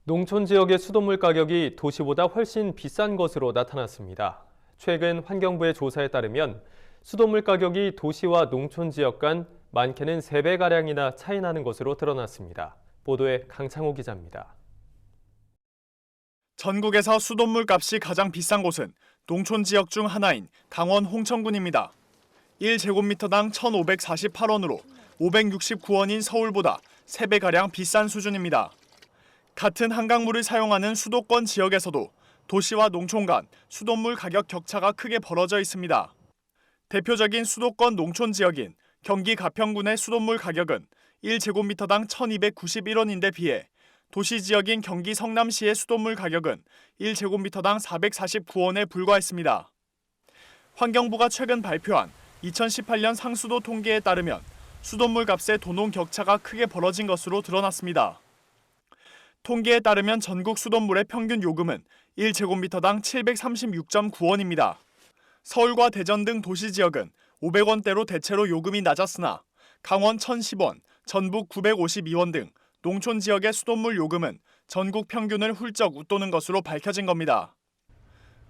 농촌 지역의 수돗물 가격이 도시보다 훨씬 비싼 것으로 나타났습니다. 최근 환경부의 조사에 따르면 수돗물 가격이 도시와 농촌 지역 간 많게는 3배가량이나 차이 나는 것으로 드러났습니다. 보도에 강창호 기자입니다. 전국에서 수돗물 값이 가장 비싼 곳은 농촌 지역 중 하나인 강원 홍천군입니다. 1제곱미터당 1,548원으로 569원인 서울보다 3배가량 비싼 수준입니다. 같은 한강물을 사용하는 수도권 지역에서도 도시와 농촌 간 수돗물 가격 격차가 크게 벌어져 있습니다. 대표적인 수도권 농촌 지역인 경기 가평군의 수돗물 가격은 1제곱미터당 1,291원인데 비해 도시 지역인 경기 성남시의 수돗물 가격은 1제곱미터당 449원에 불과했습니다. 환경부가 최근 발표한 2018년 상수도 통계에 따르면 수돗물 값의 도농 격차가 크게 벌어진 것으로 드러났습니다. 통계에 따르면 전국 수돗물의 평균 요금은 1제곱미터당 736.9원입니다. 서울과 대전 등 도시 지역은 500원대로 대체로 요금이 낮았으나 강원 1,010원, 전북 952원 등 농촌 지역의 수돗물 요금은 전국 평균을 훌쩍 웃도는 것으로 밝혀진 겁니다.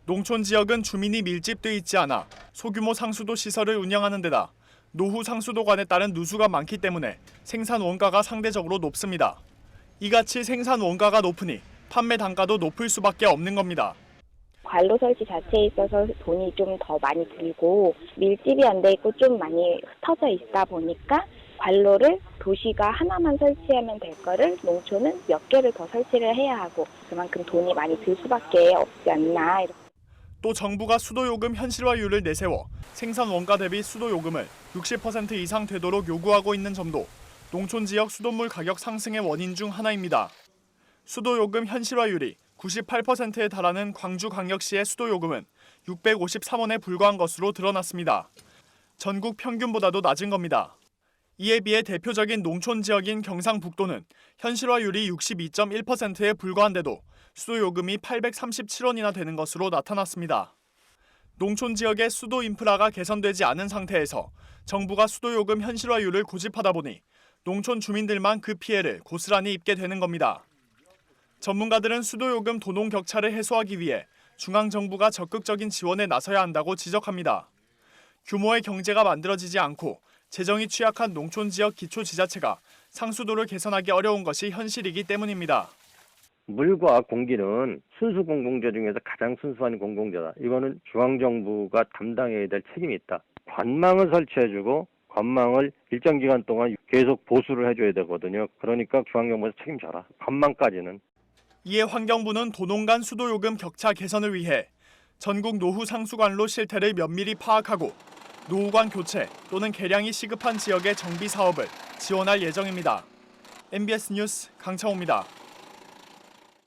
농촌 지역은 주민이 밀집돼 있지 않아 소규모 상수도 시설을 운영하는 데다 노후 상수도관에 따른 누수가 많기 때문에 생산 원가가 상대적으로 높습니다. 이같이 생산 원가가 높으니 판매 단가도 높을 수밖에 없는 겁니다. 관로 설치 자체에 있어서 돈이 좀 더 많이 들고 밀집이 안 돼 있고 좀 많이 흩어져 있다 보니까 관로를 도시가 하나만 설치하면 될 거를 농촌은 몇 개를 더 설치를 해야 하고 그만큼 돈이 많이 들 수밖에 없지 않나. 또 정부가 수도요금 현실화율을 내세워 생산 원가 대비 수도요금을 60% 이상 되도록 요구하고 있는 점도 농촌 지역 수돗물 가격 상승의 원인 중 하나입니다. 수도요금 현실화율이 98%에 달하는 광주광역시의 수도요금은 653원에 불과한 것으로 드러났습니다. 전국 평균보다도 낮은 겁니다. 이에 비해 대표적인 농촌 지역인 경상북도는 현실화율이 62.1%에 불과한데도 수도요금이 837원이나 되는 것으로 나타났습니다. 농촌 지역의 수도 인프라가 개선되지 않은 상태에서 정부가 수도요금 현실화율을 고집하다 보니 농촌 주민들만 그 피해를 고스란히 입게 되는 겁니다. 전문가들은 수도요금 도농 격차를 해소하기 위해 중앙정부가 적극적인 지원에 나서야 한다고 지적합니다. 규모의 경제가 만들어지지 않고 재정이 취약한 농촌 지역 기초지자체가 상수도를 개선하기 어려운 것이 현실이기 때문입니다. 물과 공기는 순수 공공재 중에서 가장 순수한 공공재다. 이거는 중앙정부가 담당해야 될 책임이 있다. 관망을 설치해주고 관망을 일정 기간 동안 계속 보수를 해줘야 되거든요. 그러니까 중앙정부에서 책임져라. 관망까지는. 이에 환경부는 도농 간 수도요금 격차 개선을 위해 전국 노후 상수관로 실태를 면밀히 파악하고 노후관 교체 또는 개량이 시급한 지역의 정비 사업을 지원할 예정입니다. MBS 뉴스 강창호입니다.